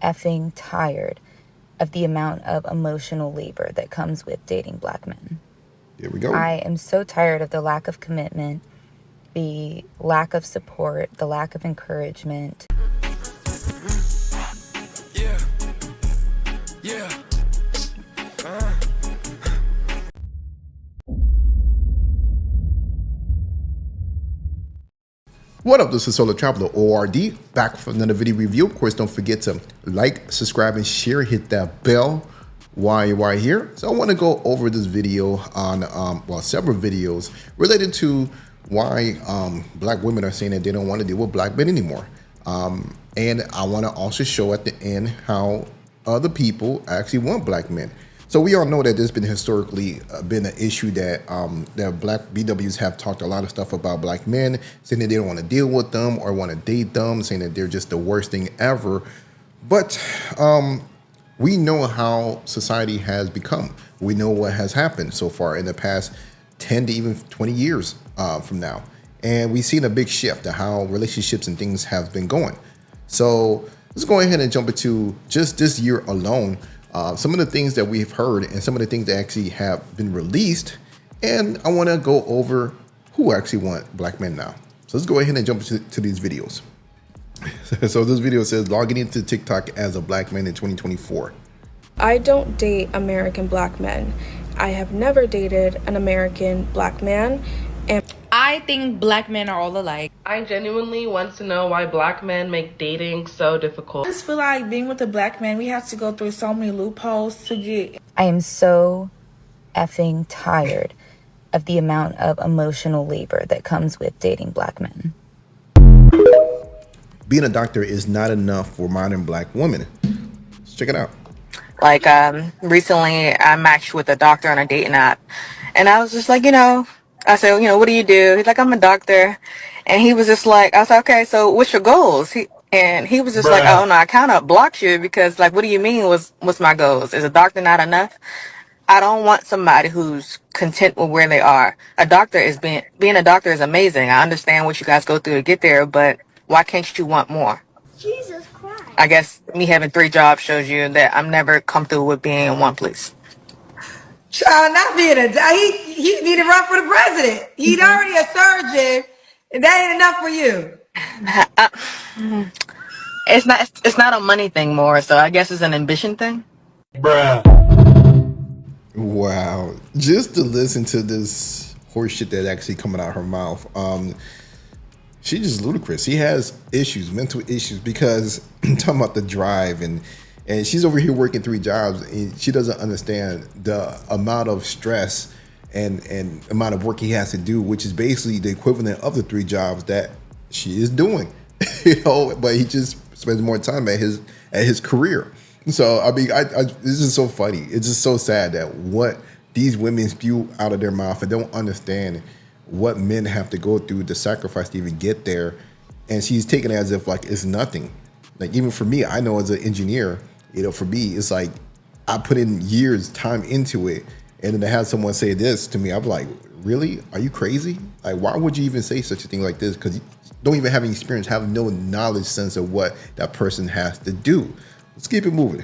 effing tired of the amount of emotional labor that comes with dating black men. Here we go. I am so tired of the lack of commitment, the lack of support, the lack of encouragement. What up, this is Solo Traveler ORD, back for another video review. Of course, don't forget to like, subscribe, and share. Hit that bell while you're here. So I want to go over this video on, several videos related to why black women are saying that they don't want to deal with black men anymore. And I want to also show at the end how other people actually want black men. So we all know that there's been historically been an issue that that black BWs have talked a lot of stuff about black men, saying that they don't want to deal with them or want to date them, saying that they're just the worst thing ever. But we know how society has become. We know what has happened so far in the past 10 to even 20 years from now. And we've seen a big shift to how relationships and things have been going. So let's go ahead and jump into just this year alone. Some of the things that we've heard and some of the things that actually have been released. And I want to go over who actually want black men now. So let's go ahead and jump to these videos. So this video says logging into TikTok as a black man in 2024. I don't date American black men. I have never dated an American black man. And I think black men are all alike. I genuinely want to know why black men make dating so difficult. I just feel like being with a black man, we have to go through so many loopholes to get. I am so effing tired of the amount of emotional labor that comes with dating black men. Being a doctor is not enough for modern black women. Let's check it out. Like, recently I matched with a doctor on a dating app, and I was just like, I said, what do you do? He's like, I'm a doctor. And he was just like, I was like, okay, so what's your goals? He was just like, oh no, I kind of blocked you because, like, what do you mean what's my goals? Is a doctor not enough? I don't want somebody who's content with where they are. Being a doctor is amazing. I understand what you guys go through to get there, but why can't you want more? Jesus Christ. I guess me having 3 jobs shows you that I'm never comfortable with being in one place. Child, not being he need to run for the president. He's already a surgeon, and that ain't enough for you. It's not a money thing more, so I guess it's an ambition thing. Bruh. Wow. Just to listen to this horse shit that actually coming out her mouth. She's just ludicrous. She has issues, mental issues, because I'm talking about the drive and she's over here working 3 jobs and she doesn't understand the amount of stress and amount of work he has to do, which is basically the equivalent of the 3 jobs that she is doing, but he just spends more time at his career. So, I mean, this is so funny. It's just so sad that what these women spew out of their mouth and don't understand what men have to go through to sacrifice to even get there. And she's taking it as if like it's nothing. Like, even for me, I know as an engineer, for me, it's like I put in years time into it. And then to have someone say this to me, I'm like, really? Are you crazy? Like, why would you even say such a thing like this? Because you don't even have any experience, have no knowledge sense of what that person has to do. Let's keep it moving.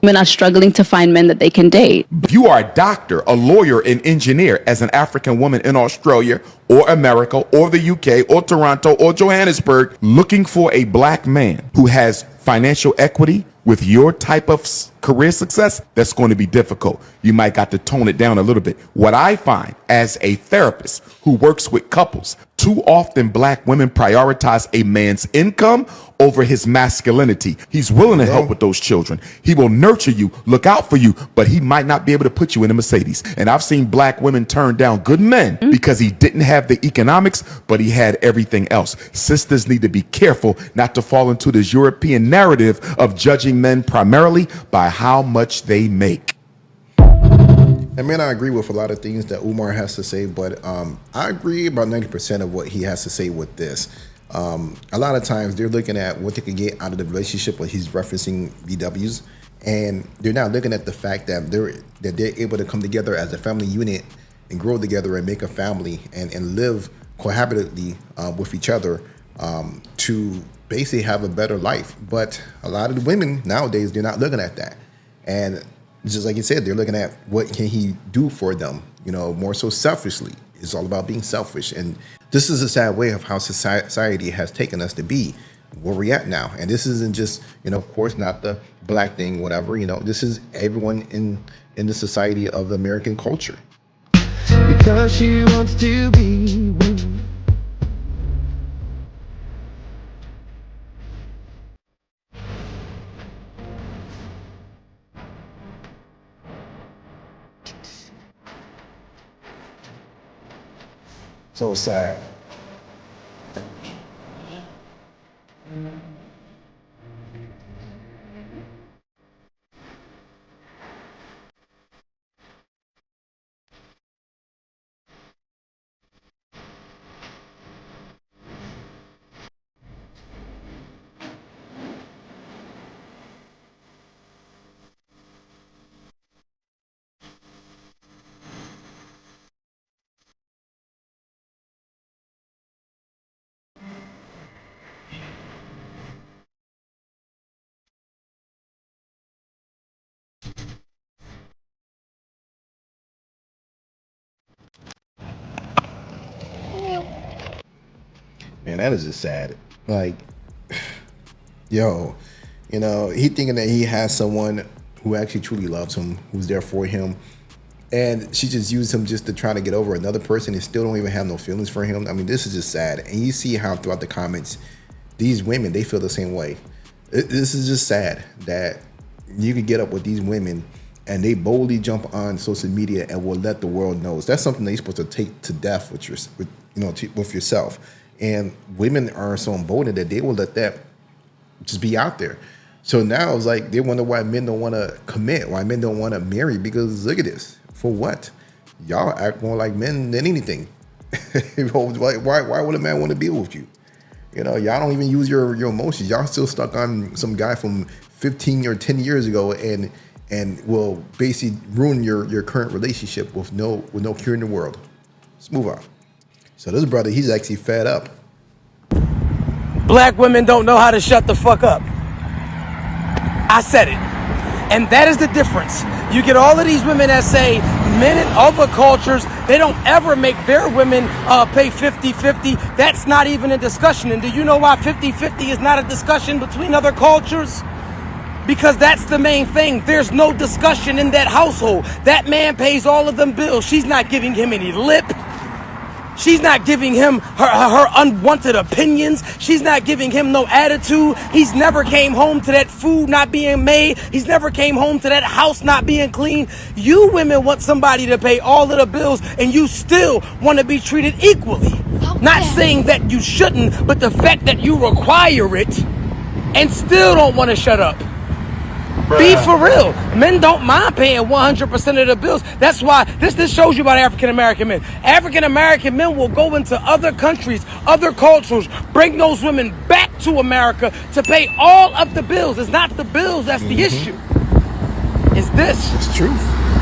Women are struggling to find men that they can date. If you are a doctor, a lawyer, an engineer as an African woman in Australia or America or the UK or Toronto or Johannesburg looking for a black man who has financial equity with your type of career success, that's going to be difficult. You might got to tone it down a little bit. What I find as a therapist who works with couples, too often black women prioritize a man's income over his masculinity. He's willing to help with those children. He will nurture you, look out for you, but he might not be able to put you in a Mercedes. And I've seen black women turn down good men because he didn't have the economics, but he had everything else. Sisters need to be careful not to fall into this European narrative of judging men primarily by how much they make. I mean, I agree with a lot of things that Umar has to say, but I agree about 90% of what he has to say with this. A lot of times they're looking at what they can get out of the relationship when he's referencing BWs, and they're not looking at the fact that they're able to come together as a family unit and grow together and make a family and live cohabitately with each other to basically have a better life. But a lot of the women nowadays, they're not looking at that. And just like you said, they're looking at what can he do for them, you know, more so selfishly. It's all about being selfish. And this is a sad way of how society has taken us to be where we're at now. And this isn't just, you know, of course, not the black thing, whatever, you know, this is everyone in the society of American culture. Because she wants to be with me. So sad. Man, that is just sad. Like, yo, you know, he thinking that he has someone who actually truly loves him, who's there for him. And she just used him just to try to get over another person and still don't even have no feelings for him. I mean, this is just sad. And you see how throughout the comments, these women, they feel the same way. This is just sad that you could get up with these women and they boldly jump on social media and will let the world know. That's something that you're supposed to take to death with with yourself. And women are so emboldened that they will let that just be out there. So now it's like they wonder why men don't want to commit, why men don't want to marry, because look at this. For what? Y'all act more like men than anything. Why would a man want to deal with you? You know, y'all don't even use your emotions. Y'all still stuck on some guy from 15 or 10 years ago and will basically ruin your current relationship with no cure in the world. Let's move on. So this brother, he's actually fed up. Black women don't know how to shut the fuck up. I said it. And that is the difference. You get all of these women that say men in other cultures, they don't ever make their women pay 50-50. That's not even a discussion. And do you know why 50-50 is not a discussion between other cultures? Because that's the main thing. There's no discussion in that household. That man pays all of them bills. She's not giving him any lip. She's not giving him her unwanted opinions. She's not giving him no attitude. He's never came home to that food not being made. He's never came home to that house not being clean. You women want somebody to pay all of the bills and you still want to be treated equally. Okay. Not saying that you shouldn't, but the fact that you require it and still don't want to shut up. Bruh. Be for real. Men don't mind paying 100% of the bills. That's why this shows you about African American men. African American men will go into other countries, other cultures, bring those women back to America to pay all of the bills. It's not the bills that's the issue. It's this. It's truth.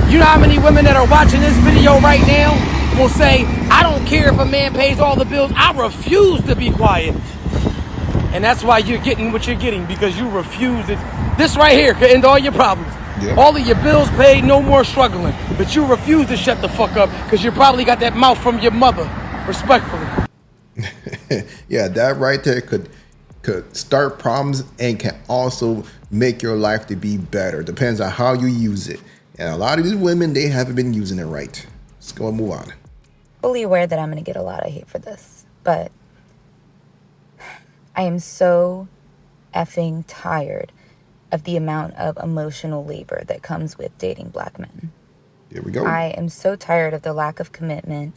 You know how many women that are watching this video right now will say, I don't care if a man pays all the bills. I refuse to be quiet. And that's why you're getting what you're getting, because you refuse it. This right here could end all your problems. Yeah. All of your bills paid, no more struggling. But you refuse to shut the fuck up because you probably got that mouth from your mother, respectfully. Yeah, that right there could start problems and can also make your life to be better. Depends on how you use it. And a lot of these women, they haven't been using it right. Let's go and move on. Fully aware that I'm going to get a lot of hate for this, but I am so effing tired of the amount of emotional labor that comes with dating black men. Here we go. I am so tired of the lack of commitment,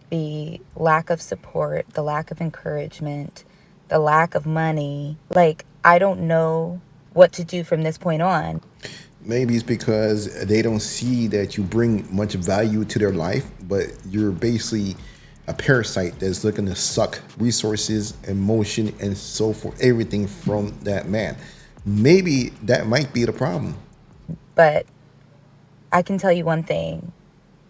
the lack of support, the lack of encouragement, the lack of money. Like, I don't know what to do from this point on. Maybe it's because they don't see that you bring much value to their life, but you're basically a parasite that's looking to suck resources, emotion, and so forth, everything from that man. Maybe that might be the problem. But I can tell you one thing.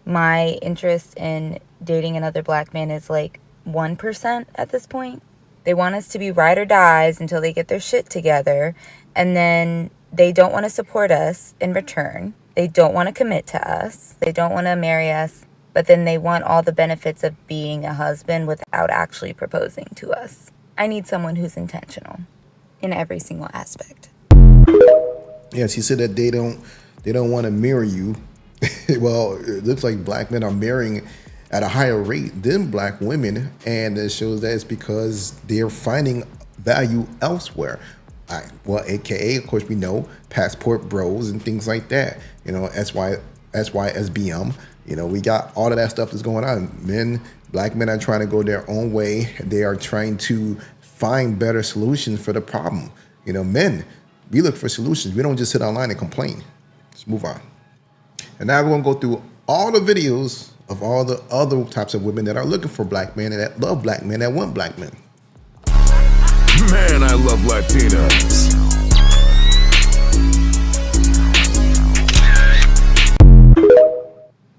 My interest in dating another black man is like 1% at this point. They want us to be ride or dies until they get their shit together, and then they don't want to support us in return. They don't want to commit to us. They don't want to marry us, but then they want all the benefits of being a husband without actually proposing to us. I need someone who's intentional in every single aspect. Yes, he said that they don't want to marry you. Well, it looks like black men are marrying at a higher rate than black women, and it shows that it's because they're finding value elsewhere. Well, AKA, of course, we know passport bros and things like that. You know, SYSBM. You know, we got all of that stuff that's going on. Black men are trying to go their own way. They are trying to find better solutions for the problem. You know, men, we look for solutions. We don't just sit online and complain. Let's move on. And now we're going to go through all the videos of all the other types of women that are looking for black men and that love black men, that want black men. Man, I love Latinas.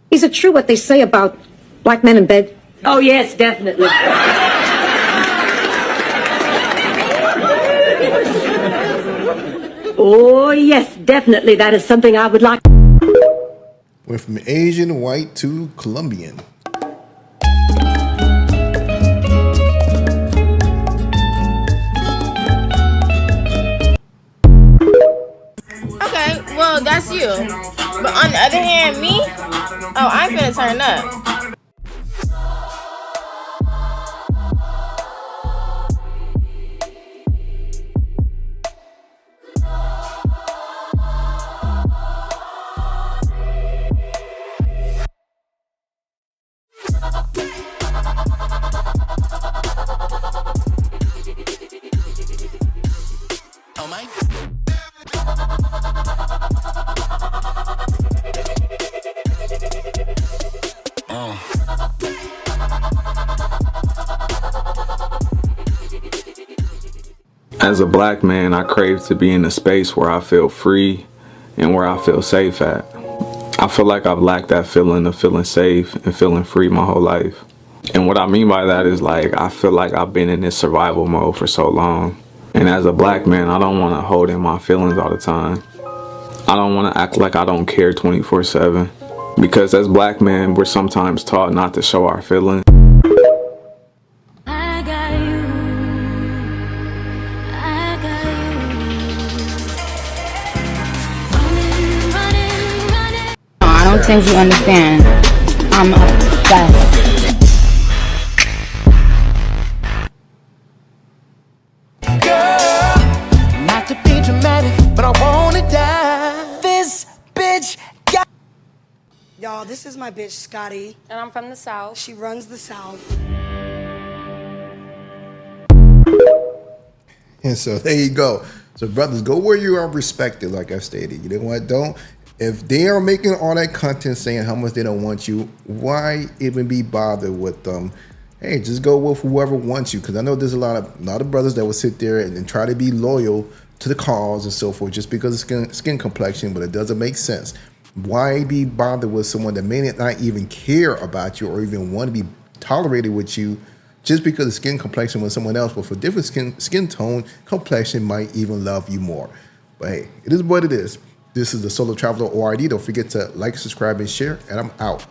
Is it true what they say about black men in bed? Oh, yes, definitely. Oh, yes, definitely. That is something I would like. Went from Asian, white to Colombian. Okay, well, that's you. But on the other hand, me? Oh, I'm finna turn up. Oh my. As a black man, I crave to be in a space where I feel free and where I feel safe at. I feel like I've lacked that feeling of feeling safe and feeling free my whole life. And what I mean by that is, like, I feel like I've been in this survival mode for so long. And as a black man, I don't want to hold in my feelings all the time. I don't want to act like I don't care 24/7. Because as black men, we're sometimes taught not to show our feelings. I don't think you understand. I'm obsessed. Girl, not to be dramatic, but I wanna die. This bitch got. Y'all, this is my bitch, Scotty. And I'm from the South. She runs the South. And so there you go. So brothers, go where you are respected, like I stated. You know what? Don't. If they are making all that content saying how much they don't want you, why even be bothered with them? Hey, just go with whoever wants you. Because I know there's a lot of brothers that will sit there and try to be loyal to the cause and so forth just because of skin complexion, but it doesn't make sense. Why be bothered with someone that may not even care about you or even want to be tolerated with you just because of skin complexion with someone else, but for different skin tone, complexion might even love you more. But hey, it is what it is. This is the Solo Traveler ORD. Don't forget to like, subscribe, and share, and I'm out.